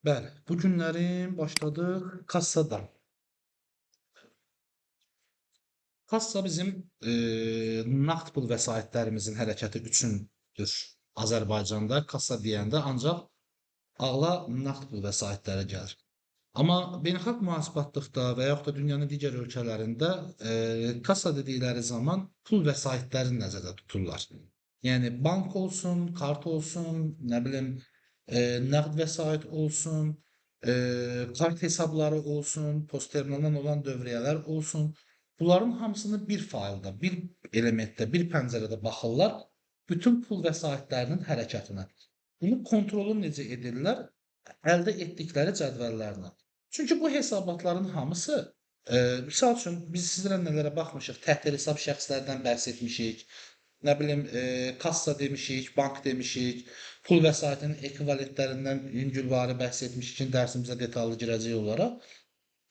Bəli, bu günlərim başladıq kassadan. Kassa bizim nağd pul vəsaitlərimizin hərəkəti üçündür Azərbaycanda. Kassa deyəndə ancaq ağla nağd pul vəsaitləri gəlir. Amma beynəlxalq mühasibatlıqda və yaxud da dünyanın digər ölkələrində kassa dedikləri zaman pul vəsaitləri nəzərdə tuturlar. Yəni bank olsun, kart olsun, nə bilim, nəqd vəsait olsun, kart hesabları olsun, postterminaldan olan dövriyyələr olsun. Bunların hamısını bir faylda, bir elementdə, bir pəncərədə baxırlar bütün pul vəsaitlərinin hərəkətinə. Bunun kontrolunu necə edirlər? Əldə etdikləri cədvəllərlə. Çünki bu hesabatların hamısı, misal üçün biz sizlərlə nələrə baxmışıq? Təxtil hesab şəxslərdən bəhs etmişik. Nə bilim, kassa demişik, bank demişik, pul vəsaitinin ekvivalentlərindən yüngülvari bəhs etmişik, dərsimizə detallı girəcək olaraq.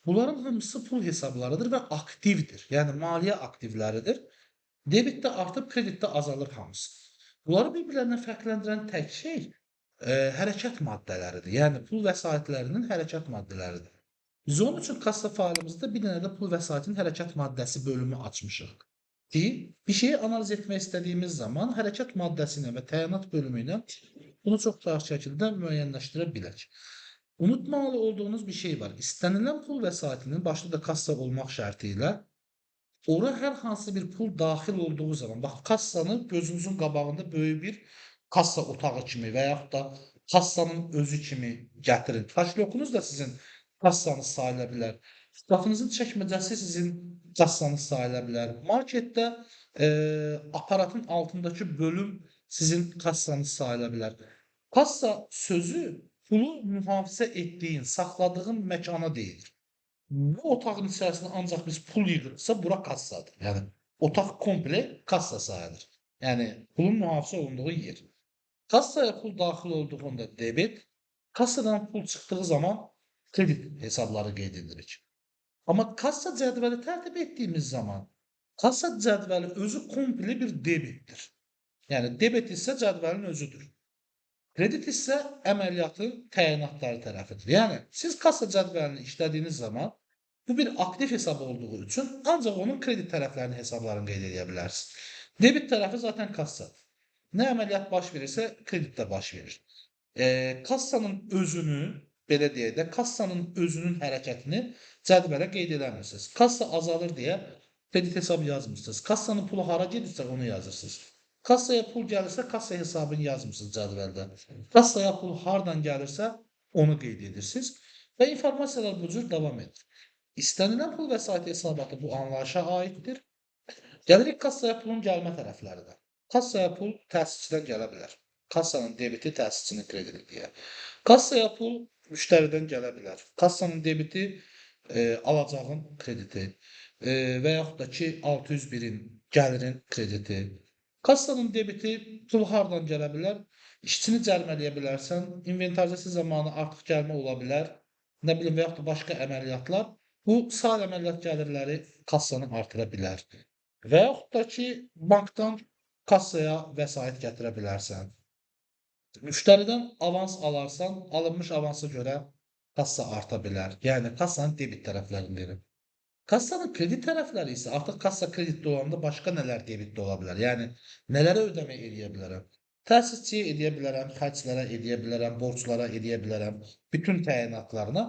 Bunların hamısı pul hesablarıdır və aktivdir. Yəni maliyyə aktivləridir. Debitdə artıb, kreditdə azalır hamısı. Bunları bir-birlərindən fərqləndirən tək şey hərəkət maddələridir. Yəni pul vəsaitlərinin hərəkət maddələridir. Biz onun üçün kassa faylımızda bir dənə də pul vəsaitinin hərəkət maddəsi bölümü açmışıq ki, bir şeyi analiz etmək istədiyimiz zaman hərəkət maddəsi ilə və təyinat bölümü ilə bunu çox rahat şəkildə müəyyənləşdirə bilək. Unutmamalı olduğunuz bir şey var. İstənilən pul vəsaitinin başda da kassa olmaq şərti ilə ora hər hansı bir pul daxil olduğu zaman, bax kassanı gözünüzün qabağında böyük bir kassa otağı kimi və yaxud da kassanın özü kimi gətirin. Kaşlokunuz da sizin kassanız sayıla bilər. Kitabınızın çəkməcəsi sizin kassanız sayıla bilər. Marketdə aparatın altındakı bölüm sizin kassanız sayıla bilər. Kassa sözü pulu mühafizə etdiyin, saxladığın məkana deyilir. Bu otağın içərisində ancaq biz pul yığırıqsa, bura kassadır. Yəni otaq komple kassa sayılır. Yəni pulun mühafizə olunduğu yer. Kassaya pul daxil olduğunda debet, kassadan pul çıxdığı zaman kredit hesabları qeyd edirik. Amma kassa cədvəli tərtib etdiyimiz zaman kassa cədvəli özü komple bir debitdir. Yəni debet isə cədvəlin özüdür. Kredit isə əməliyyatın təyinatları tərəfidir. Yəni siz kassa cədvəlini işlədiyiniz zaman bu bir aktiv hesab olduğu üçün ancaq onun kredit tərəflərinin hesablarını qeyd edə bilərsiniz. Debit tərəfi zaten kassadır. Nə əməliyyat baş verirsə kredit də baş verir. Kassanın özünü, belə deyək də, kassanın özünün hərəkətini cədvələ qeyd eləmirsiniz. Kassa azalır deyə kredit hesabı yazmırsınız. Kassanın pulu hara gedirsə onu yazırsınız. Kassaya pul gəlirsə kassa hesabını yazmırsınız cədvəldə. Kassaya pul hardan gəlirsə onu qeyd edirsiniz və informasiyalar bu cür davam edir. İstənilən pul vəsaiti hesabatı bu anlayışa aiddir. Gəlirik kassaya pulun gəlmə tərəflərinə. Kassaya pul təsisçidən gələ bilər. Kassanın debiti təsisçinin kreditidir. Kassaya pul müştəridən gələ bilər. Kassanın debiti alacağın krediti və yaxud da ki 601-in gəlirin krediti. Kassanın debiti pul hardan gələ bilər? İşçini cərimələyə bilərsən, inventarizasiya zamanı artıq gəlmə ola bilər, nə bilim və yaxud da başqa əməliyyatlar. Bu sair əməliyyat gəlirləri kassanı artıra bilər. Və yaxud da ki, bankdan kassaya vəsait gətirə bilərsən. Müştəridən avans alarsan, alınmış avansa görə kassa arta bilər. Yəni kassanın debit tərəflərini verir. Kassanın kredit tərəfləri isə artıq kassa kreditdə olanda başqa nələr debitdə ola bilər? Yəni nələrə ödəmə eləyə bilərəm? Təsisçiyə eləyə bilərəm, xərclərə eləyə bilərəm, borclara eləyə bilərəm, bütün təyinatlarına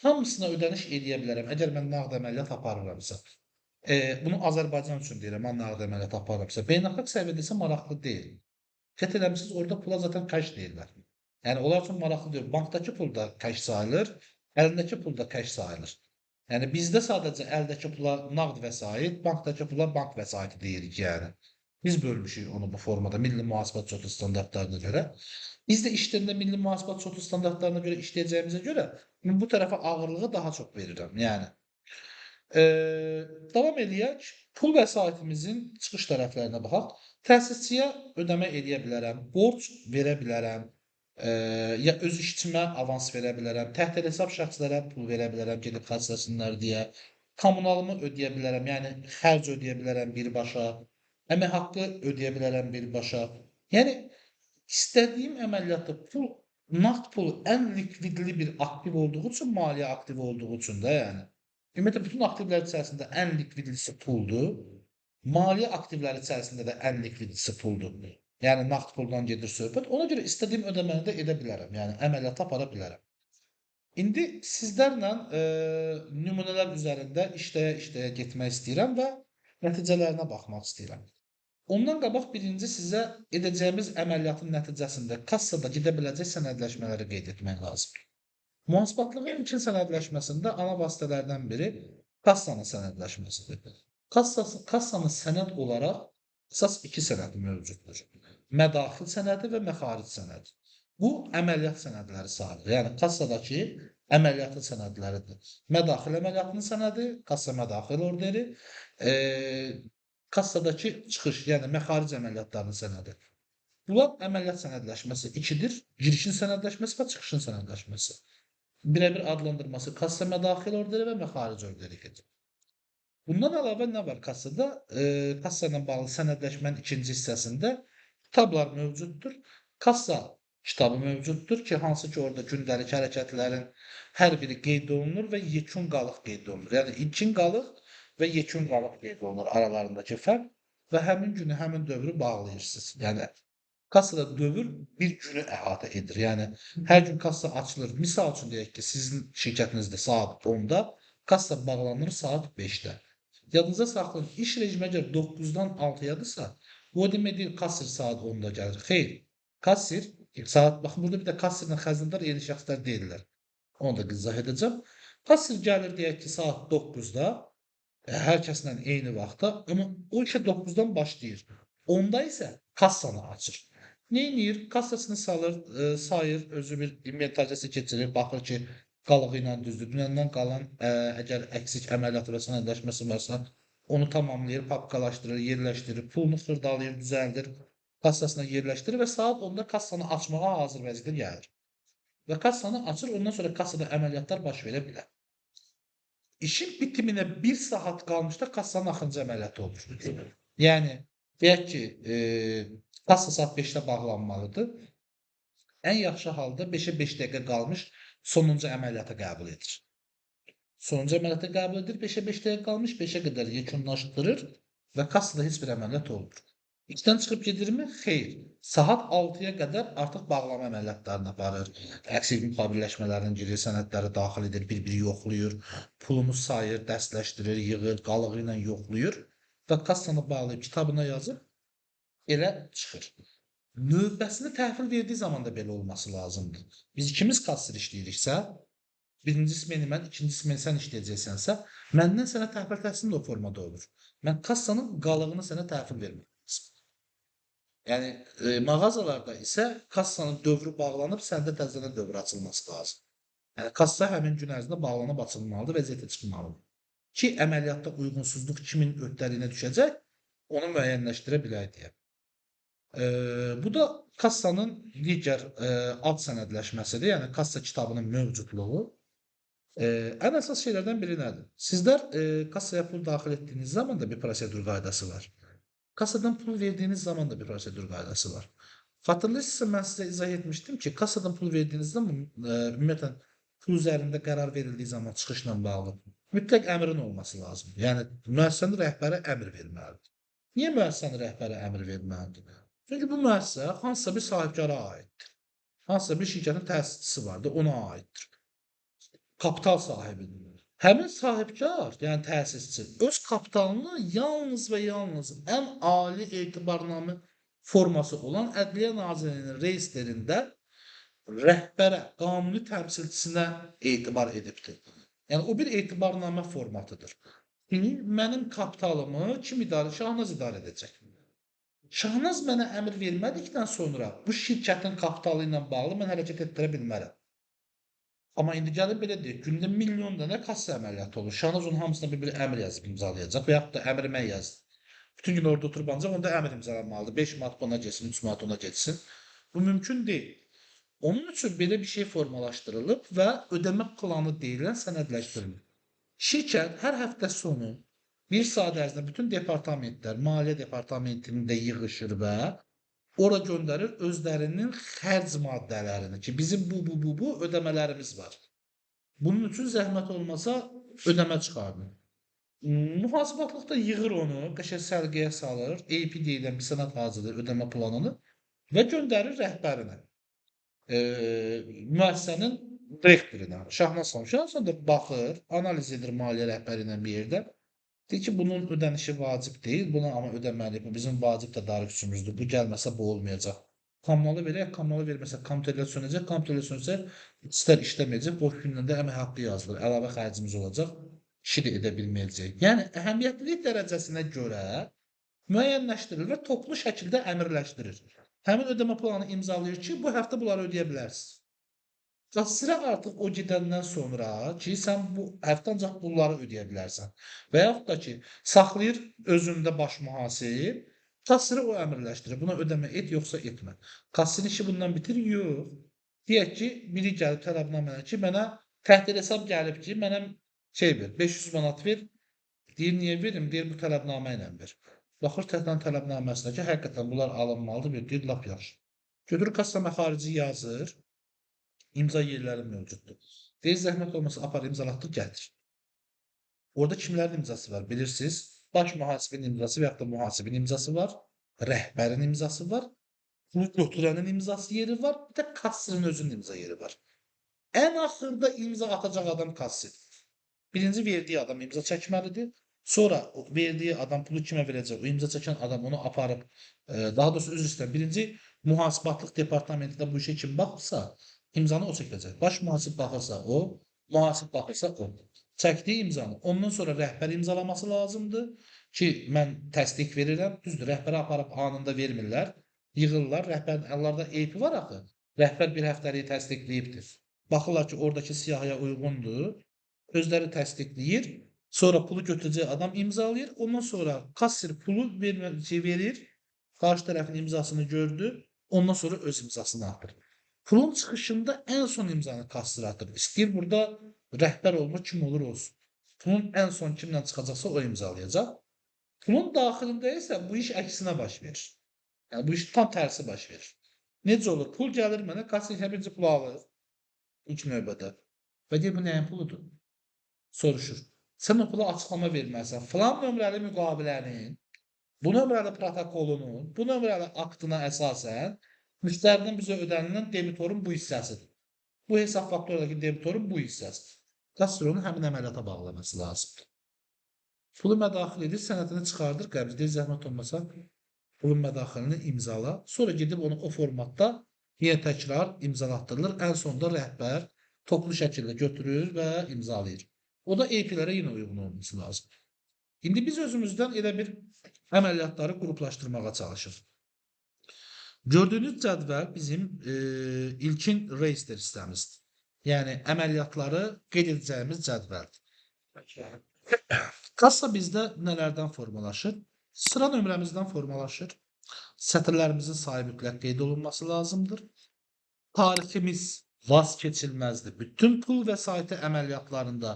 hamısına ödəniş eləyə bilərəm əgər mən nağd əməliyyat aparıramsa. Bunu Azərbaycan üçün deyirəm, mən nağd əməliyyat aparıramsa. Beynəlxalq səviyyədə isə maraqlı deyil. Qət eləmisiniz, orada pula zaten cash deyirlər. Yəni onlar üçün maraqlı deyil. Bankdakı pul da cash sayılır, əlindəki pul da cash sayılır. Yəni bizdə sadəcə əldəki pula nağd vəsait, bankdakı pula bank vəsaiti deyirik yəni. Biz bölmüşük onu bu formada milli mühasibat çoxu standartlarına görə. Biz də işlərində milli mühasibat çoxu standartlarına görə işləyəcəyimizə görə mən bu tərəfə ağırlığı daha çox verirəm. Yəni davam eləyək. Pul vəsaitimizin çıxış tərəflərinə baxaq. Təsisçiyə ödəmə eləyə bilərəm, borc verə bilərəm. Ya öz işçimə avans verə bilərəm, təxtil hesab şəxslərə pul verə bilərəm, gedib xərcləsinlər deyə. Kommunalımı ödəyə bilərəm, yəni xərc ödəyə bilərəm birbaşa. Əmək haqqı ödəyə bilərəm birbaşa. Yəni istədiyim əməliyyatda pul nağd pul ən likvidli bir aktiv olduğu üçün, maliyyə aktivi olduğu üçün də yəni. Ümumiyyətlə bütün aktivlər içərisində ən likvidlisi puldur. Maliyyə aktivləri içərisində də ən likvidlisi puldur. Yəni nağd puldan gedir söhbət. Ona görə istədiyim ödəməni də edə bilərəm. Yəni əməliyyatı apara bilərəm. İndi sizlərlə nümunələr üzərində işləyə getmək istəyirəm və nəticələrinə baxmaq istəyirəm. Ondan qabaq birinci sizə edəcəyimiz əməliyyatın nəticəsində kassada gedə biləcək sənədləşmələri qeyd etmək lazımdır. Mühasibatlığın ilkin sənədləşməsində ana vasitələrdən biri kassanın sənədləşməsidir. Kassanın sənəd olaraq əsas iki sənədi mövcuddur. Mədaxil sənədi və məxaric sənədi. Bu, əməliyyat sənədləri sayılır. Yəni, kassadakı əməliyyatın sənədləridir. Mədaxil əməliyyatının sənədi, kassa mədaxil orderi, kassadakı çıxış, yəni məxaric əməliyyatlarının sənədi. Bunlar əməliyyat sənədləşməsi 2-dir. Girişin sənədləşməsi və çıxışın sənədləşməsi. Birəbir adlandırması kassa mədaxil orderi və məxaric orderi gedir. Bundan əlavə nə var kassada? Kassa ilə bağlı sənədləşmənin ikinci hissəsində kitablar mövcuddur. Kassa kitabı mövcuddur ki, hansı ki orada gündəlik hərəkətlərin hər biri qeyd olunur və yekun qalıq qeyd olunur. Yəni ilkin qalıq və yekun qalıq qeyd olunur aralarındakı fərq və həmin günü, həmin dövrü bağlayırsınız. Yəni kassada dövr bir günü əhatə edir. Yəni hər gün kassa açılır. Misal üçün deyək ki, sizin şirkətinizdə saat 10-da, kassa bağlanır saat 5-də. Yadınıza saxlayın, iş rejimi əgər 9-dan 6-yadırsa, bu o demək deyil, kassir saat 10-da gəlir. Xeyr, kassir saat, baxın, burada bir də kassirlə xəzinədar yeni şəxslər deyirlər. Onu da izah edəcəm. Kassir gəlir, deyək ki, saat 9-da, hər kəslə eyni vaxtda, amma o işə 9-dan başlayır. 10-da isə kassanı açır. Neynir? Kassasını salır, sayır, özü bir inventaryası keçirir, baxır ki, qalığı ilə düzdür. Dünəndən qalan əgər əksik əməliyyatı və sənədləşməsi varsa, onu tamamlayır, papkalaşdırır, yerləşdirir, pulunu xırdalayır, düzəldir, kassasına yerləşdirir və saat 10-da kassanı açmağa hazır vəziyyətə gəlir. Və kassanı açır, ondan sonra kassada əməliyyatlar baş verə bilər. İşin bitiminə 1 saat qalmışda kassanın axırıncı əməliyyatı olur. Yəni, deyək ki, kassa saat 5-də bağlanmalıdır. Ən yaxşı halda 5-ə 5 dəqiqə qalmış sonuncu əməliyyata qəbul edir. Sonuncu əməliyyata qəbul edir, 5-ə 5 dəqiqə qalmış, 5-ə qədər yekunlaşdırır və kassada heç bir əməliyyat olmur. 2-dən çıxıb gedirmi? Xeyr. Saat 6-ya qədər artıq bağlama əməliyyatlarını aparır. Əksik müqavilləşmələrini girir, sənədləri daxil edir, bir-biri yoxlayır, pulunu sayır, dəstləşdirir, yığır, qalığı ilə yoxlayır və kassanı bağlayıb kitabına yazır, elə çıxır. Növbəsini təhvil verdiyi zaman da belə olması lazımdır. Biz ikimiz kassir işləyiriksə, birincisi məni mən, ikincisi məni sən işləyəcəksənsə, məndən sənə təhvil təhsilin o formada olur. Mən kassanın qalığını sənə təhvil vermək lazım. Yəni, mağazalarda isə kassanın dövrü bağlanıb, səndə təzədən dövr açılması lazım. Yəni, kassa həmin gün ərzində bağlanıb açılmalıdır, vəziyyətə çıxmalıdır. Ki, əməliyyatda uyğunsuzluq kimin öhdəliyinə düşəcək, onu müəyyənləşdirə bilək deyə. Bu da kassanın digər ad sənədləşməsidir. Yəni, kassa kitabının mövcudluğu. Ən əsas şeylərdən biri nədir? Sizlər kassaya pul daxil etdiyiniz zaman da bir prosedur qaydası var. Kassadan pul verdiyiniz zaman da bir prosedur qaydası var. Xatırlayırsınızsa, mən sizə izah etmişdim ki, kassadan pul verdiyiniz zaman, ümumiyyətlə, pul üzərində qərar verildiyi zaman çıxışla bağlı mütləq əmrin olması lazımdır. Yəni, müəssisənin rəhbəri əmr verməlidir. Niyə müəssisənin rəhbəri əmr verməlidir? Çünki bu müəssisə hansısa bir sahibkara aiddir. Hansısa bir şirkətin təsisçisi vardır, ona aiddir. Kapital sahibidir. Həmin sahibkar, yəni təsisçi, öz kapitalını yalnız və yalnız ən ali etibarnamə forması olan Ədliyyə Nazirliyinin reyestrində rəhbərə, qanuni təmsilçisinə etibar edibdir. Yəni, o bir etibarnamə formatıdır. Mənim kapitalımı kim idarə, Şahnaz idarə edəcək. Şahnaz mənə əmr vermədikdən sonra bu şirkətin kapitalı ilə bağlı mən hərəkət etdirə bilmərəm. Amma indi gəlib belə deyək, gündə milyon dənə kassa əməliyyatı olur. Şahnaz onun hamısına bir əmr yazıb imzalayacaq və yaxud da əmr mən yazdım. Bütün gün orada oturub ancaq onda əmr imzalamalıdır. 5 manat buna getsin, 3 manat ona getsin. Bu mümkün deyil. Onun üçün belə bir şey formalaşdırılıb və ödəmə planı deyilən sənədləşdirilir. Şirkət hər həftə sonu 1 saat ərzində bütün departamentlər, maliyyə departamentində yığışır və ora göndərir özlərinin xərc maddələrini ki, bizim bu ödəmələrimiz var. Bunun üçün zəhmət olmasa ödəmə çıxardın. Mühasibatlıqda yığır onu, qəşəng sərgiyə salır, AP deyilən bir sənəd hazırlayır ödəmə planını və göndərir rəhbərinə. Müəssisənin direktoruna, Şahnaz xanım. Şahnaz xanım da baxır, analiz edir maliyyə rəhbəri ilə bir yerdə. Deyir ki, bunun ödənişi vacib deyil, buna amma ödəməliyik. Bu bizim vacib tədarükçümüzdür. Bu gəlməsə bu olmayacaq. Kommunalı verək, kommunalı verməsə komitələr sönəcək, komitələr sönsə istər işləməyəcək, boş gündən də əmək haqqı yazılır. Əlavə xərcimiz olacaq, işi də edə bilməyəcək. Yəni əhəmiyyətlilik dərəcəsinə görə müəyyənləşdirilir və toplu şəkildə əmrləşdirir. Həmin ödəmə planını imzalayır ki, bu həftə bunları ödəyə bilərsiniz. Kassirə artıq o gedəndən sonra ki, sən bu həftə ancaq bunları ödəyə bilərsən. Və yaxud da ki, saxlayır özündə baş mühasib, kassirə o əmrləşdirir. Buna ödəmə et, yoxsa etmə. Kassirin işi bundan bitir, yox. Deyək ki, biri gəlib tələbnamələ ki, mənə təhdid hesab gəlib ki, mənə şey ver, 500 manat ver. Deyir, niyə verim? Deyir, bu tələbnamə ilə ver. Baxır təhdid tələbnaməsinə ki, həqiqətən bunlar alınmalıdır, bir deyir, lap yaxşı. Götürür kassa məxarici yazır. İmza yerləri mövcuddur. Deyir, zəhmət olmasa apar imzalatdır, gətir. Orada kimlərin imzası var bilirsiniz? Baş mühasibin imzası və yaxud da mühasibin imzası var, rəhbərin imzası var, pulu götürənin imzası yeri var, bir də kassirin özünün imza yeri var. Ən axırda imza atacaq adam kassir. Birinci verdiyi adam imza çəkməlidir. Sonra verdiyi adam pulu kimə verəcək? O imza çəkən adam onu aparıb, daha doğrusu üzr istəyirəm. Birinci mühasibatlıq departamentində bu işə kim baxırsa, İmzanı o çəkəcək. Baş mühasib baxırsa o, mühasib baxırsa o. Çəkdiyi imzanı ondan sonra rəhbər imzalaması lazımdır ki, mən təsdiq verirəm. Düzdür, rəhbərə aparıb anında vermirlər. Yığırlar. Rəhbərin əllərində eybi var axı. Rəhbər bir həftəlik təsdiqləyibdir. Baxırlar ki, oradakı siyahıya uyğundur. Özləri təsdiqləyir. Sonra pulu götürəcək adam imzalayır. Ondan sonra kassir pulu verir. Qarşı tərəfin imzasını gördü. Ondan sonra öz imzasını atır. Pulun çıxışında ən son imzanı kassir atır. İstəyir burada rəhbər olma kim olur olsun. Pulun ən son kimlə çıxacaqsa o imzalayacaq. Pulun daxilində isə bu iş əksinə baş verir. Yəni bu iş tam tərsi baş verir. Necə olur? Pul gəlir mənə, kassir birinci pulu alır ilk növbədə. Və deyir, bu nəyin puludur? Soruşur. Sən o pula açıqlama verməlisən. Filan nömrəli müqavilənin, bu nömrəli protokolunun, bu nömrəli aktına əsasən müştərinin bizə ödənilən debitorun bu hissəsidir. Bu hesab faktoradakı debitorun bu hissəsidir. Kassir onu həmin əməliyyata bağlaması lazımdır. Pulu mədaxil edir, sənədini çıxardır, qəbz edir, zəhmət olmasa pulun mədaxilini imzala. Sonra gedib onu o formatda yenə təkrar imzalatdırılır. Ən sonunda rəhbər toplu şəkildə götürür və imzalayır. O da AP-lərə yenə uyğun olması lazım. İndi biz özümüzdən elə bir əməliyyatları qruplaşdırmağa çalışırıq. Gördüyünüz cədvəl bizim ilkin register hissəmizdir. Yəni əməliyyatları qeyd edəcəyimiz cədvəldir. Kassa bizdə nələrdən formalaşır? Sıra nömrəmizdən formalaşır. Sətirlərimizin sayı mütləq qeyd olunması lazımdır. Tariximiz vazkeçilməzdir. Bütün pul vəsaiti əməliyyatlarında,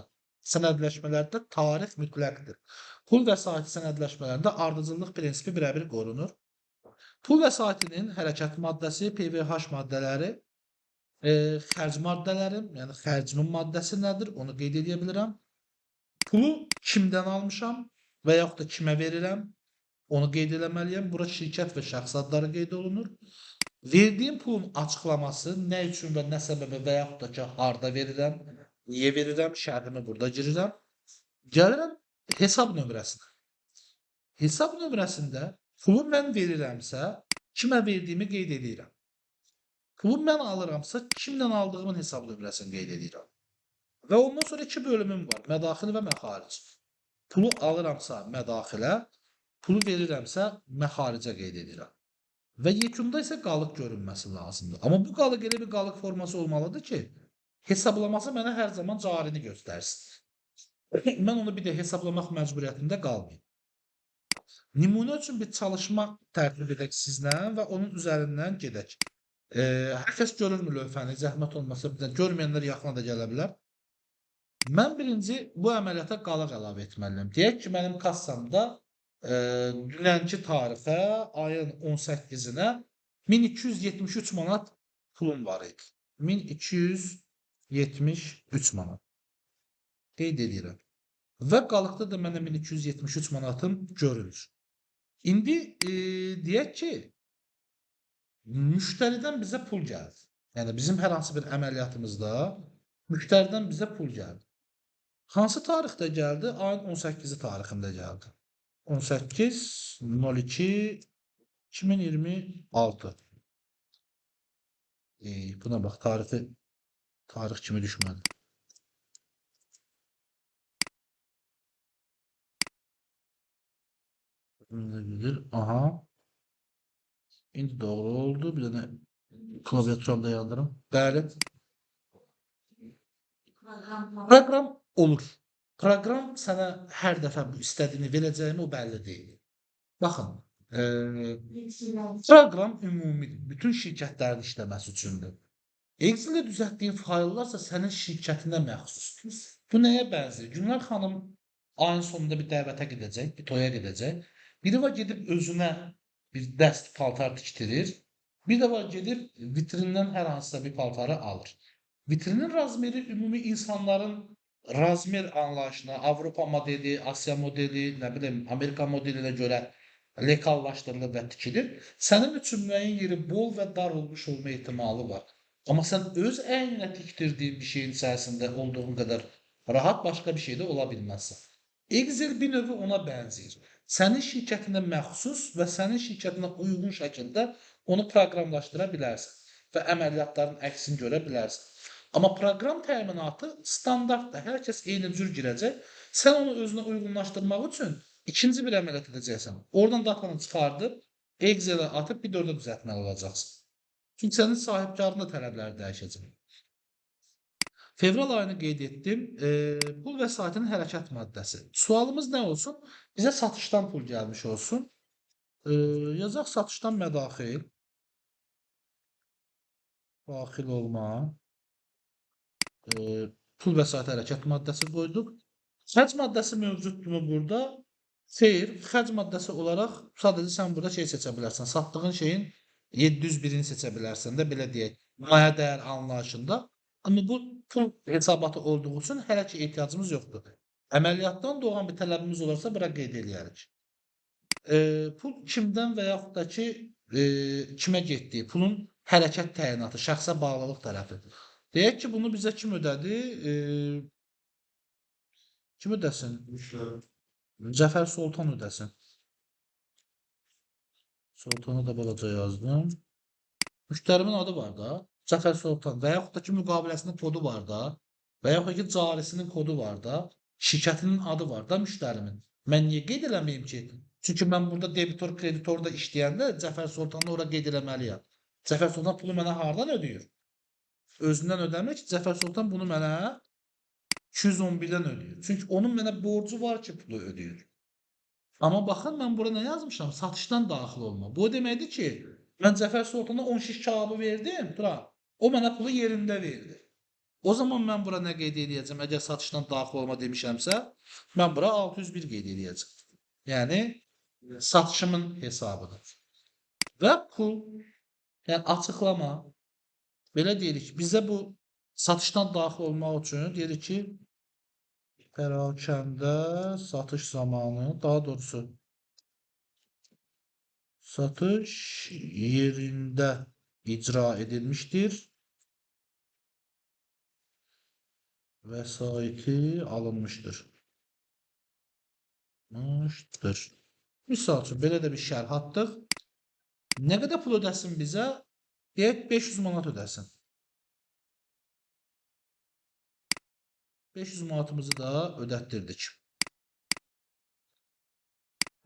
sənədləşmələrdə tarix mütləqdir. Pul vəsaiti sənədləşmələrində ardıcıllıq prinsipi birəbir qorunur. Pul vəsaitinin hərəkət maddəsi, PVH maddələri, xərc maddələri, yəni xərcimin maddəsi nədir, onu qeyd edə bilirəm. Pulu kimdən almışam və yaxud da kimə verirəm, onu qeyd eləməliyəm. Bura şirkət və şəxs adları qeyd olunur. Verdiyim pulun açıqlaması, nə üçün və nə səbəbə və yaxud da ki, harda verirəm, niyə verirəm, şərhimi burada girirəm. Gəlirəm hesab nömrəsinə. Hesab nömrəsində pulu mən verirəmsə, kimə verdiyimi qeyd edirəm. Pulu mən alıramsa, kimdən aldığımın hesab nömrəsini qeyd edirəm. Və ondan sonra iki bölümüm var, mədaxil və məxaric. Pulu alıramsa mədaxilə, pulu verirəmsə məxaricə qeyd edirəm. Və yekunda isə qalıq görünməsi lazımdır. Amma bu qalıq elə bir qalıq forması olmalıdır ki, hesablaması mənə hər zaman carini göstərsin. Mən onu bir də hesablamaq məcburiyyətində qalmayım. Nümunə üçün bir çalışma tərtib edək sizlə və onun üzərindən gedək. Hər kəs görürmü lövhəni? Zəhmət olmasa bir də görməyənlər yaxına da gələ bilər. Mən birinci bu əməliyyata qalıq əlavə etməliyəm. Deyək ki, mənim kassamda dünənki tarixə ayın 18-nə 1273 manat pulum var idi. 1273 manat. Qeyd edirəm. Və qalıqda da mənə 1273 manatım görünür. İndi deyək ki, müştəridən bizə pul gəldi. Yəni bizim hər hansı bir əməliyyatımızda müştəridən bizə pul gəldi. Hansı tarixdə gəldi? Ayın 18-i tarixində gəldi. 18.02.2026. Buna bax, tarix kimi düşmədi. Aha. İndi doğru oldu. Bir dənə klaviaturamda yazırım. Bəli. Proqram olur. Proqram sənə hər dəfə bu istədiyini verəcəyimi o bəlli deyil. Baxın, proqram ümumidir. Bütün şirkətlərin işləməsi üçündür. Excel-də düzəltdiyin fayllarsa sənin şirkətinə məxsusdur. Bu nəyə bənzəyir? Günlər xanım ayın sonunda bir dəvətə gedəcək, bir toya gedəcək. Biri var gedib özünə bir dəst paltar tikdirir. Bir də var gedib vitrindən hər hansısa bir paltarı alır. Vitrinin razmeri ümumi insanların razmer anlayışına, Avropa modeli, Asiya modeli, nə bilim, Amerika modelinə görə lekallaşdırılır və tikilir. Sənin üçün müəyyən yeri bol və dar olmuş olma ehtimalı var. Amma sən öz əyninə tikdirdiyin bir şeyin içərisində olduğun qədər rahat başqa bir şey də ola bilməzsən. Excel bir növ ona bənzəyir. Sənin şirkətinə məxsus və sənin şirkətinə uyğun şəkildə onu proqramlaşdıra bilərsən və əməliyyatların əksini görə bilərsən. Amma proqram təminatı standartdır. Hər kəs eyni cür girəcək. Sən onu özünə uyğunlaşdırmaq üçün ikinci bir əməliyyat edəcəksən. Oradan datanı çıxardıb, Excel-ə atıb bir də orada düzəltməli olacaqsın. Çünki sənin sahibkarın da tələbləri dəyişəcək. Fevral ayını qeyd etdim. Pul vəsaitinin hərəkət maddəsi. Sualımız nə olsun? Bizə satışdan pul gəlmiş olsun. Yazaq satışdan mədaxil. Daxil olma. Pul vəsait hərəkət maddəsi qoyduq. Xərc maddəsi mövcuddur burada. Xeyr, xərc maddəsi olaraq sadəcə sən burada şey seçə bilərsən. Satdığın şeyin 701-ini seçə bilərsən də, belə deyək, maya dəyər anlayışında. Amma bu pul hesabatı olduğu üçün hələ ki ehtiyacımız yoxdur. Əməliyyatdan doğan bir tələbimiz olarsa bura qeyd eləyərik. Pul kimdən və yaxud da ki kimə getdiyi, pulun hərəkət təyinatı, şəxsə bağlılıq tərəfi. Deyək ki, bunu bizə kim ödədi? Kim ödəsin? Cəfər Soltan ödəsin. Soltanı da balaca yazdım. Müştərimin adı var da. Cəfər Soltan və yaxud da ki müqaviləsinin kodu var da. Və yaxud ki carisinin kodu var da. Şirkətinin adı var da müştərimin. Mən niyə qeyd eləməyim ki? Çünki mən burada debitor, kreditorda işləyəndə Cəfər Soltanı ora qeyd eləməliyəm. Cəfər Soltan pulu mənə hardan ödəyir? Özündən ödəmir ki, Cəfər Soltan bunu mənə 211-dən ödəyir. Çünki onun mənə borcu var ki, pulu ödəyir. Amma baxın, mən bura nə yazmışam? Satışdan daxil olma. Bu deməkdir ki, mən Cəfər Soltana 10 şiş kebabı verdim, Turan. O mənə pulu yerində verdi. O zaman mən bura nə qeyd edəcəm? Əgər satışdan daxil olma demişəmsə, mən bura 601 qeyd edəcəm. Yəni, satışımın hesabıdır. Və pul, yəni açıqlama, belə deyirik, bizə bu satışdan daxil olmaq üçün deyirik ki, pərakəndə satış zamanı, daha doğrusu satış yerində icra edilmişdir. Vəsaiti alınmışdır. Misal üçün, belə də bir şərh atdıq. Nə qədər pul ödəsin bizə? Deyək, 500 manat ödəsin. 500 manatımızı da ödətdirdik.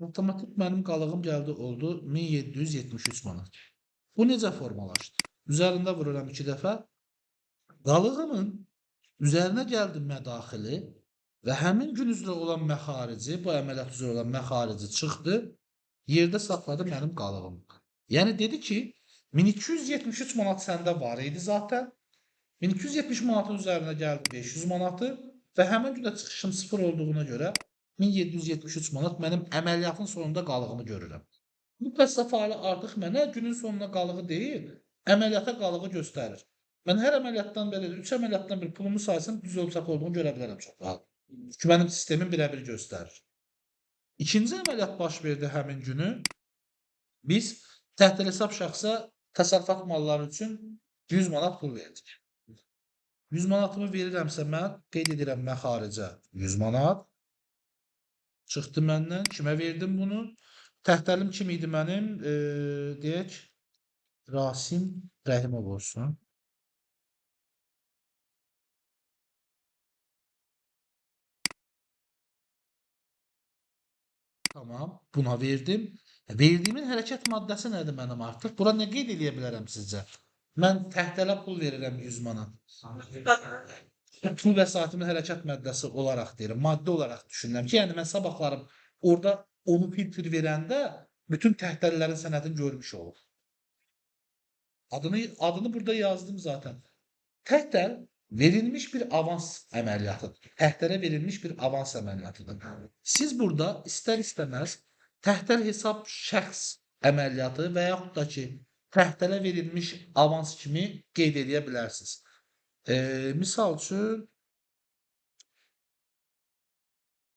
Avtomatik mənim qalığım gəldi oldu 1773 manat. Bu necə formalaşdı? Üzərində vururam 2 dəfə. Qalığımın üzərinə gəldi mədaxili və həmin gün üzrə olan məxarici, bu əməliyyat üzrə olan məxarici çıxdı, yerdə saxladı mənim qalığım. Yəni dedi ki, 1273 manat səndə var idi zaten. 1270 manatın üzərinə gəldi 500 manatı və həmin gündə çıxışım 0 olduğuna görə 1773 manat mənim əməliyyatın sonunda qalığımı görürəm. Bu kassa faili artıq mənə günün sonuna qalığı deyil, əməliyyata qalığı göstərir. Mən hər əməliyyatdan belə 3 əməliyyatdan bir pulumu saysam düz olacaq olduğunu görə bilərəm çox rahat. Çünki mənim sistemim birə-bir göstərir. İkinci əməliyyat baş verdi həmin günü. Biz təhdil hesab şəxsə təsərrüfat malları üçün 100 manat pul verdik. 100 manatımı verirəmsə mən qeyd edirəm məxaricə 100 manat. Çıxdı məndən. Kimə verdim bunu? Təhtəlim kim idi mənim? Deyək, Rasim Rəhimov olsun. Tamam, buna verdim. Verdiyimin hərəkət maddəsi nədir mənim artıq? Bura nə qeyd edə bilərəm sizcə? Mən təhtələ pul verirəm 100 manat. Pul vəsaitimin hərəkət maddəsi olaraq deyirəm, maddə olaraq düşünürəm ki, yəni mən sabahlarım orada onu filtr verəndə bütün təhtəllərin sənədini görmüş olur. Adını burada yazdım zaten. Təhtəl verilmiş bir avans əməliyyatıdır. Təhtələ verilmiş bir avans əməliyyatıdır. Siz burada istər-istəməz təhtəl hesab şəxs əməliyyatı və yaxud da ki, təhtələ verilmiş avans kimi qeyd edə bilərsiniz. Misal üçün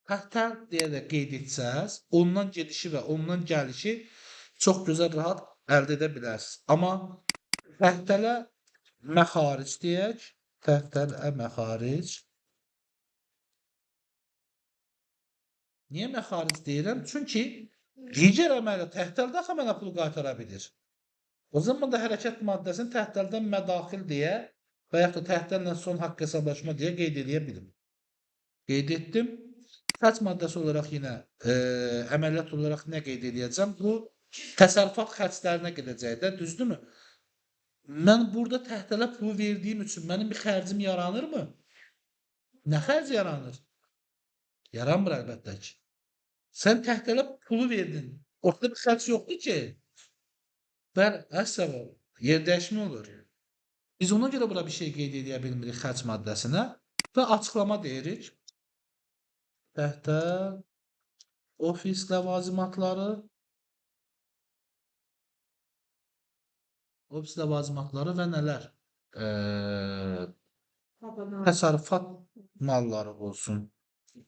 təhtəl deyə də qeyd etsəz, ondan gedişi və ondan gəlişi çox gözəl rahat əldə edə bilərsiniz. Amma təhtələ məxaric deyək, təhtələ məxaric. Niyə məxaric deyirəm? Çünki digər əməliyyat təhtəldə axı mənə pul qaytara bilir. O zaman da hərəkət maddəsini təhtəldən mədaxil deyə və yaxud da təhtəllə son haqq hesablaşma deyə qeyd edə bilim. Qeyd etdim. Xərc maddəsi olaraq yenə əməliyyat olaraq nə qeyd edəcəm? Bu təsərrüfat xərclərinə gedəcək də, düzdürmü? Mən burada təhtələ pulu verdiyim üçün mənim bir xərcim yaranırmı? Nə xərc yaranır? Yaranmır əlbəttə ki. Sən təhtələ pulu verdin. Ortada bir xərc yoxdur ki. Bəli, əsəb olur. Yer dəyişmə olur. Biz ona görə bura bir şey qeyd edə bilmirik xərc maddəsinə və açıqlama deyirik. Təhtəl ofis ləvazimatları, ofis ləvazimatları və nələr? Təsərrüfat malları olsun,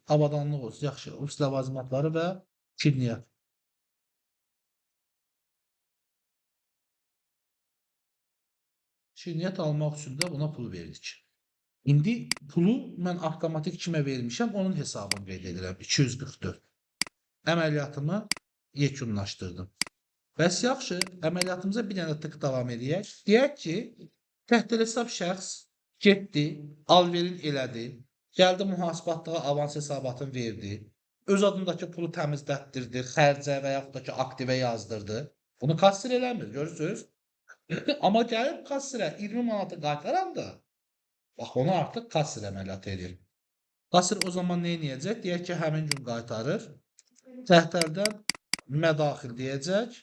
avadanlıq olsun, yaxşı, ofis ləvazimatları və kidniyyat. Kidniyyat almaq üçün də buna pul verdik. İndi pulu mən avtomatik kimə vermişəm, onun hesabını qeyd edirəm. 244. Əməliyyatımı yekunlaşdırdım. Bəs yaxşı, əməliyyatımıza bir dənə tık davam edək. Deyək ki, təhdil hesab şəxs getdi, alverin elədi, gəldi mühasibatlığa avans hesabatını verdi, öz adındakı pulu təmizlətdirdi, xərcə və yaxud da ki, aktivə yazdırdı. Bunu kassir eləmir, görürsünüz? Amma gəlib kassirə 20 manatı qaytaranda, bax, onu artıq kassir əməliyyat edir. Kassir o zaman nə edəcək? Deyək ki, həmin gün qaytarır. Təhtəldən mədaxil deyəcək.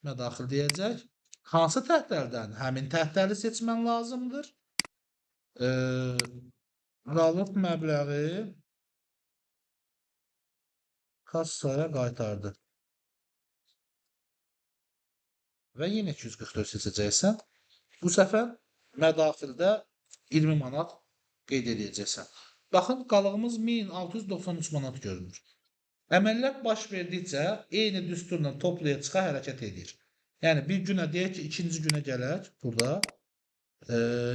Mədaxil deyəcək. Hansı təhtəldən? Həmin təhtəli seçmən lazımdır. Qalıq məbləği kassaya qaytardı. Və yenə 244 seçəcəksən. Bu səfər mədaxildə 20 manat qeyd edəcəksən. Baxın, qalığımız 1693 manat görünür. Əməliyyat baş verdikcə eyni düsturla topluya çıxa hərəkət edir. Yəni bir günə deyək ki, ikinci günə gələk burada.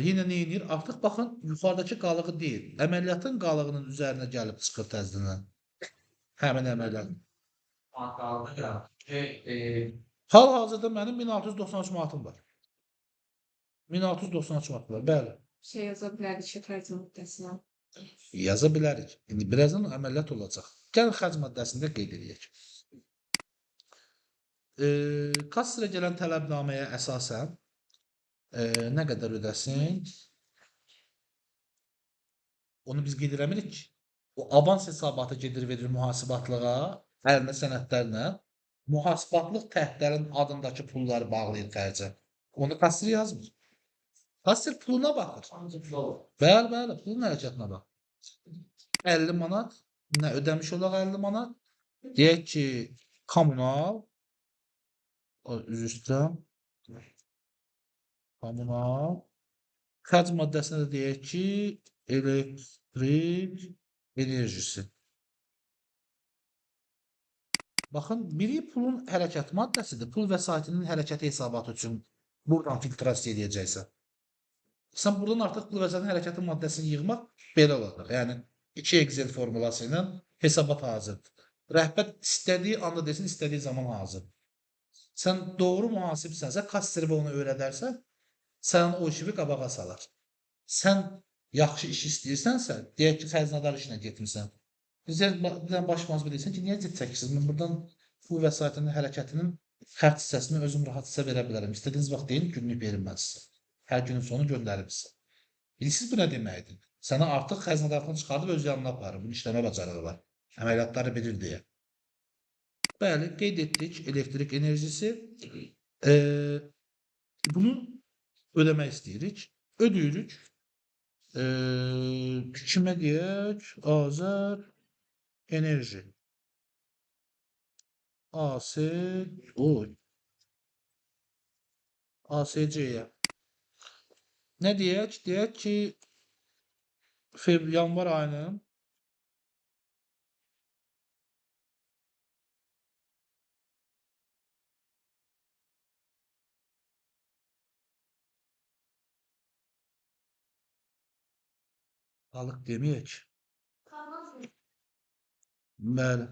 Yenə nə edir? Artıq baxın, yuxarıdakı qalığı deyil. Əməliyyatın qalığının üzərinə gəlib çıxır təzdindən. Həmin əməliyyat. Hal-hazırda mənim 1693 manatım var. 1693 manatım var, bəli. Şey yaza bilərdik ki, xərc maddəsinə. Yaza bilərik. İndi birazdan əməliyyat olacaq. Gəlin xərc maddəsində qeyd edək. Kassirə gələn tələbnaməyə əsasən nə qədər ödəsin? Onu biz qeyd eləmirik ki. O avans hesabatı gedir verir mühasibatlığa, əlinə sənədlərlə. Mühasibatlıq təhdlərin adındakı pulları bağlayır xərcə. Onu kassir yazmır. Kassir puluna baxır. Bəli, bəli, pulun hərəkətinə baxır. 50 manat, nə ödəmiş olaq 50 manat? Deyək ki, kommunal, üzr istəyirəm, kommunal, xərc maddəsinə də deyək ki, elektrik enerjisi. Baxın, biri pulun hərəkət maddəsidir. Pul vəsaitinin hərəkəti hesabatı üçün buradan filtrasiya edəcəksən. Sən buradan artıq pul vəsaitinin hərəkəti maddəsini yığmaq belə olacaq. Yəni 2 Excel formulası ilə hesabat hazırdır. Rəhbər istədiyi anda desin, istədiyi zaman hazır. Sən doğru mühasibsənsə, kassir onu öyrədərsən, sən o işi qabağa salar. Sən yaxşı iş istəyirsənsə, deyək ki, xəzinədar işinə getmirsən. Bizdən başlamaz bilirsən ki, niyə cid çəkirsiniz? Mən buradan pul vəsaitinin hərəkətinin xərc hissəsini özüm rahat sizə verə bilərəm. İstədiyiniz vaxt deyin, günlük verim mən sizə. Hər günün sonu göndərim sizə. Bilirsiniz bu nə deməkdir? Sənə artıq xəzinədarlıqdan çıxardıb öz yanına aparır. Bunun işləmə bacarığı var. Əməliyyatları bilir deyə. Bəli, qeyd etdik elektrik enerjisi. Bunu ödəmək istəyirik. Ödəyirik. Kimə deyək? Azər enerji. ASC-yə. Nə deyək? Deyək ki, yanvar ayının alıq deməyək. Bəli.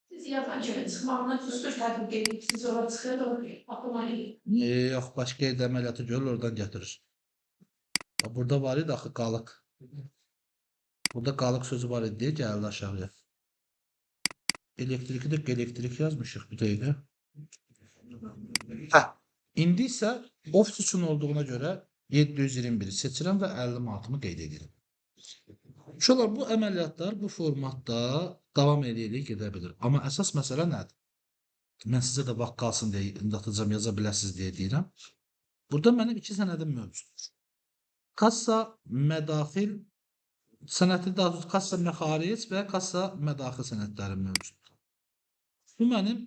Siz yazan kimi çıxmağına düstur tətbiq edirsiniz, ora çıxır, aklıma gəlir. Yox, başqa yerdə əməliyyatı görür, oradan gətirir. Burada var idi axı qalıq. Burada qalıq sözü var idi deyə gəldi aşağıya. Elektriki də elektrik yazmışıq bir dəqiqə. İndi isə ofis üçün olduğuna görə 721-i seçirəm və 50 manatımı qeyd edirəm. Uşaqlar, bu əməliyyatlar bu formatda davam edə gedə bilir. Amma əsas məsələ nədir? Mən sizə də vaxt qalsın deyə atacağım, yaza biləsiniz deyə deyirəm. Burada mənim 2 sənədim mövcuddur. Kassa mədaxil sənəti, daha doğrusu kassa məxaric və kassa mədaxil sənədlərim mövcuddur. Bu mənim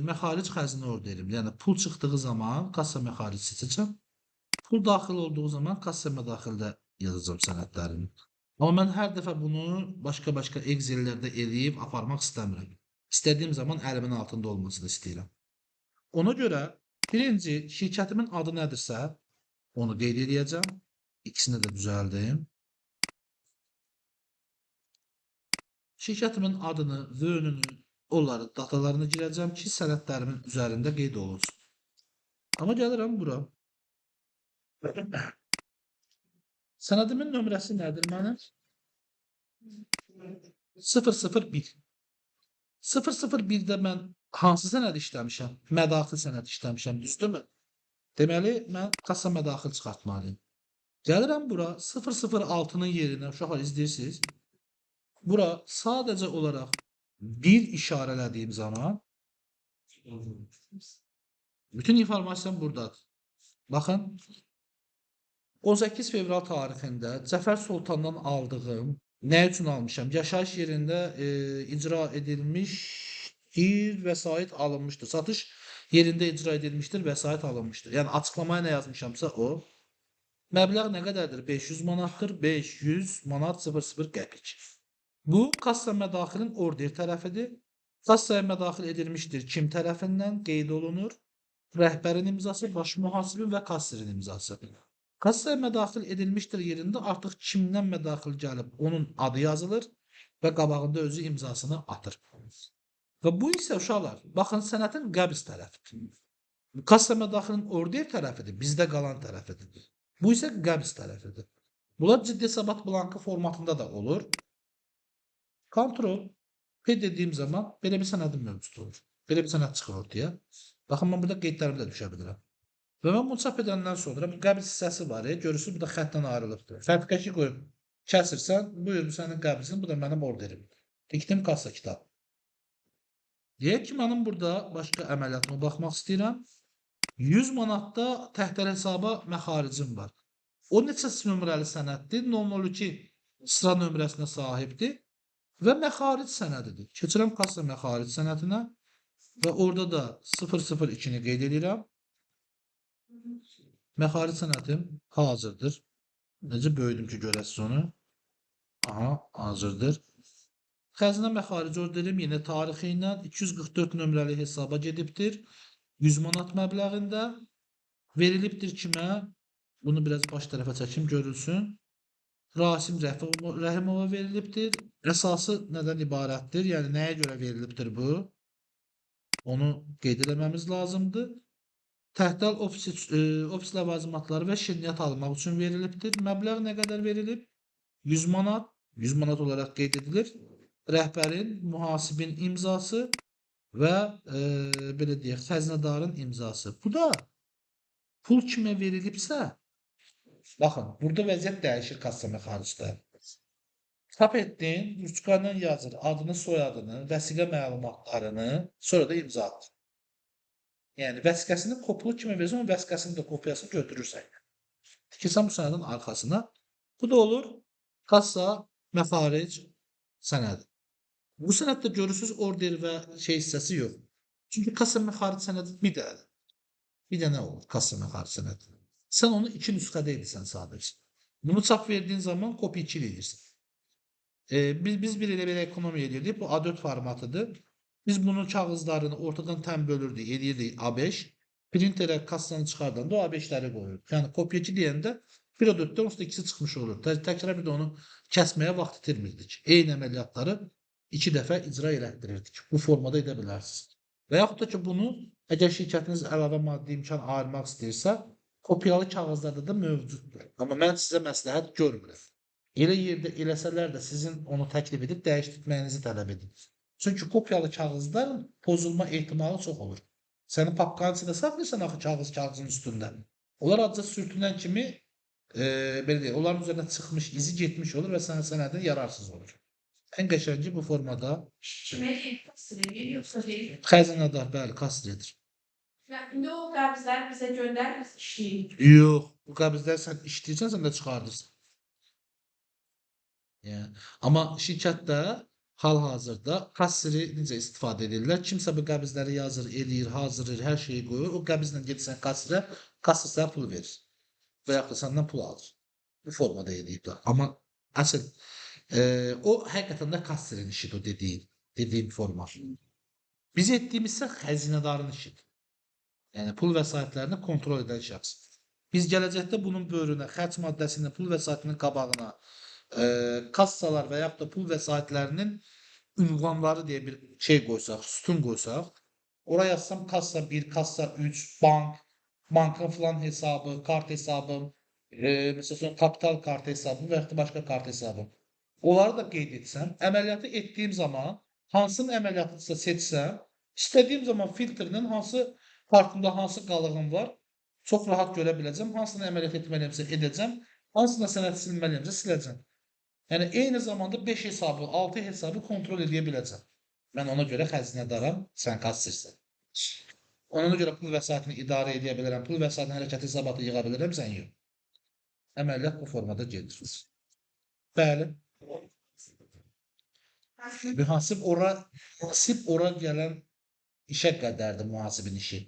məxaric xəzinə orderim. Yəni pul çıxdığı zaman kassa məxaric seçəcəm. Pul daxil olduğu zaman kassa mədaxildə yazacağım sənədlərimi. Amma mən hər dəfə bunu başqa-başqa Excel-lərdə eləyib aparmaq istəmirəm. İstədiyim zaman əlimin altında olmasını istəyirəm. Ona görə birinci şirkətimin adı nədirsə, onu qeyd edəcəm. İkisini də düzəldim. Şirkətimin adını və önünü, onların datalarını girəcəm ki, sənədlərimin üzərində qeyd olunsun. Amma gəlirəm bura. Sənədimin nömrəsi nədir mənim? 001. 001-də mən hansı sənəd işləmişəm? Mədaxil sənəd işləmişəm, düzdürmü? Deməli, mən kassa mədaxil çıxartmalıyım. Gəlirəm bura 006-nın yerinə, uşaqlar izləyirsiniz. Bura sadəcə olaraq 1 işarələdiyim zaman bütün informasiyam buradadır. Baxın. 18 fevral tarixində Cəfər Sultandan aldığım, nə üçün almışam? Yaşayış yerində icra edilmişdir, vəsait alınmışdır. Satış yerində icra edilmişdir, vəsait alınmışdır. Yəni açıqlamaya nə yazmışamsa o. Məbləğ nə qədərdir? 500 manatdır. 500 manat 00 qəpik. Bu kassa mədaxilin order tərəfidir. Kassaya mədaxil edilmişdir kim tərəfindən qeyd olunur? Rəhbərin imzası, baş mühasibin və kassirin imzası. Kassaya mədaxil edilmişdir yerində artıq kimdən mədaxil gəlib onun adı yazılır və qabağında özü imzasını atır. Və bu isə uşaqlar, baxın sənədin qəbz tərəfidir. Kassa mədaxilin order tərəfidir, bizdə qalan tərəfidir. Bu isə qəbz tərəfidir. Bunlar ciddi hesabat blankı formatında da olur. Kontrol P dediyim zaman belə bir sənədim mövcud olur. Belə bir sənəd çıxır ortaya. Baxın, mən burada qeydlərimi də düşə bilirəm. Və mən bunu çap edəndən sonra bu qəbz hissəsi var, görürsünüz, bu da xəttdən ayrılıbdır. Fərqəşi qoyub kəsirsən, buyurun sənin qəbzin, bu da mənim orderim. Dikdim kassa kitab. Deyək ki, mənim burada başqa əməliyyatıma baxmaq istəyirəm. 100 manatda təhtər hesaba məxaricim var. O neçə nömrəli sənəddir? 002 sıra nömrəsinə sahibdir və məxaric sənədidir. Keçirəm kassa məxaric sənədinə və orada da 002-ni qeyd edirəm. Məxaric sənədim hazırdır. Necə böyüdüm ki, görəsiz onu. Aha, hazırdır. Xəzinə məxaric orderim yenə tarixi ilə 244 nömrəli hesaba gedibdir. 100 manat məbləğində verilibdir kimə? Bunu biraz baş tərəfə çəkim görülsün. Rasim Rəhimova verilibdir. Əsası nədən ibarətdir? Yəni nəyə görə verilibdir bu? Onu qeyd etməmiz lazımdır. Təhdal ofis ləvazimatları və şirniyyat almaq üçün verilibdir. Məbləğ nə qədər verilib? 100 manat. 100 manat olaraq qeyd edilir. Rəhbərin, mühasibin imzası və belə deyək, xəzinədarın imzası. Bu da pul kimə verilibsə, baxın, burada vəziyyət dəyişir kassa məxaricdə. Tap etdin, ruçkanla yazır adını, soyadını, vəsiqə məlumatlarını, sonra da imza atır. Yəni, vəsiqəsini kopulu kimə verirsən, o vəsiqəsini də kopyasını götürürsən. Tikirsən bu sənədin arxasına. Bu da olur kassa məxaric sənədi. Bu sənəddə görürsünüz order və şey hissəsi yox. Çünki kassa məxaric sənədi bir dənədir. Bir dənə olur kassa məxaric sənədi. Sən onu 2 nüsxədə edirsən sadəcə. Bunu çap verdiyin zaman kopya 2 edirsən. Biz bir elə belə ekonomiya edirdik. Bu A4 formatıdır. Biz bunun kağızlarını ortadan təm bölürdük, edirdik A5. Printerə kassanı çıxardanda o A5-ləri qoyurduq. Yəni kopya 2 deyəndə bir A4-dən onsuz da ikisi çıxmış olur. Təkrar bir də onu kəsməyə vaxt itirmirdik. Eyni əməliyyatları 2 dəfə icra elətdirirdik. Bu formada edə bilərsiniz. Və yaxud da ki, bunu əgər şirkətiniz əlavə maddi imkan ayırmaq istəyirsə, kopyalı kağızlarda da mövcuddur. Amma mən sizə məsləhət görmürəm. Elə yerdə eləsələr də sizin onu təklif edib dəyişdirməyinizi tələb edin. Çünki kopyalı kağızların pozulma ehtimalı çox olur. Sənin papkanın içində saxlayırsan axı kağızın üstündə. Onlar adca sürtünən kimi belə deyək, onların üzərinə çıxmış, izi getmiş olur və sənin sənədin yararsız olur. Ən qəşəngi bu formada xəzinədar, bəli, kastridir. İndi o qəbzlər bizə göndərir, işləyir. Yox, bu qəbzləri sən işləyirsən, sən də çıxardırsan. Yəni, amma şirkətdə hal-hazırda kassiri necə istifadə edirlər? Kimsə bu qəbzləri yazır, eləyir, hazırlayır, hər şeyi qoyur. O qəbzlə gedirsən kassirə, kassir sənə pul verir. Və yaxud da səndən pul alır. Bu formada eləyiblər. Amma əsl o həqiqətən də kassirin işidir, o dediyim forma. Biz etdiyimiz isə xəzinədarın işidir. Yəni pul vəsaitlərini kontrol edən şəxs. Biz gələcəkdə bunun böyrünə, xərc maddəsinin, pul vəsaitinin qabağına kassalar və yaxud da pul vəsaitlərinin ünvanları deyə bir şey qoysaq, sütun qoysaq, oraya yazsam kassa 1, kassa 3, bank, bankın filan hesabı, kart hesabı, məsələn, kapital kart hesabı və yaxud da başqa kart hesabı. Onları da qeyd etsəm, əməliyyatı etdiyim zaman hansının əməliyyatını seçsəm, istədiyim zaman filtrlə hansı kartımda hansı qalığım var, çox rahat görə biləcəm, hansını əməliyyat etməliyəmsə edəcəm, hansına sənəd silməliyəmsə siləcəm. Yəni, eyni zamanda 5 hesabı, 6 hesabı kontrol edə biləcəm. Mən ona görə xəzinədaram, sən kassirsən. Ona görə pul vəsaitini idarə edə bilirəm, pul vəsaitini hərəkəti hesabatı yığa bilirəm, sən yox. Əməliyyat bu formada gedir. Bəli. Mühasib ora gələn işə qədərdir mühasibin işi.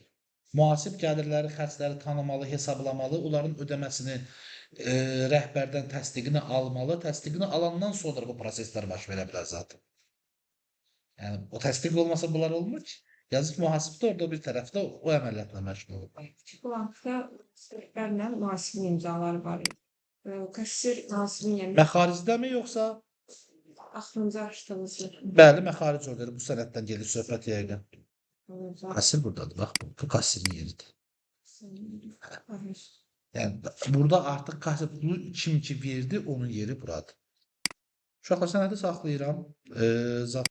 Mühasib gəlirləri, xərcləri tanımalı, hesablamalı, onların ödəməsini rəhbərdən təsdiqini almalı. Təsdiqini alandan sonra bu proseslər baş verə bilər zaten. Yəni, o təsdiq olmasa bunlar olmur ki. Yazıq mühasib də orada bir tərəfdə o əməliyyatla məşğul olur. Bankda rəhbərlə mühasibin imzaları var. Kassir mühasibin yəni Məxaricdəmi yoxsa? axırıncı açdığınız Bəli, məxaric orderi bu sənəddən gedir söhbət yəqin. Kassir buradadır, bax, bu kassirin yeridir. Yəni, burada artıq kassir pulu kim ki verdi, onun yeri buradır. Uşaqlar sənədi saxlayıram.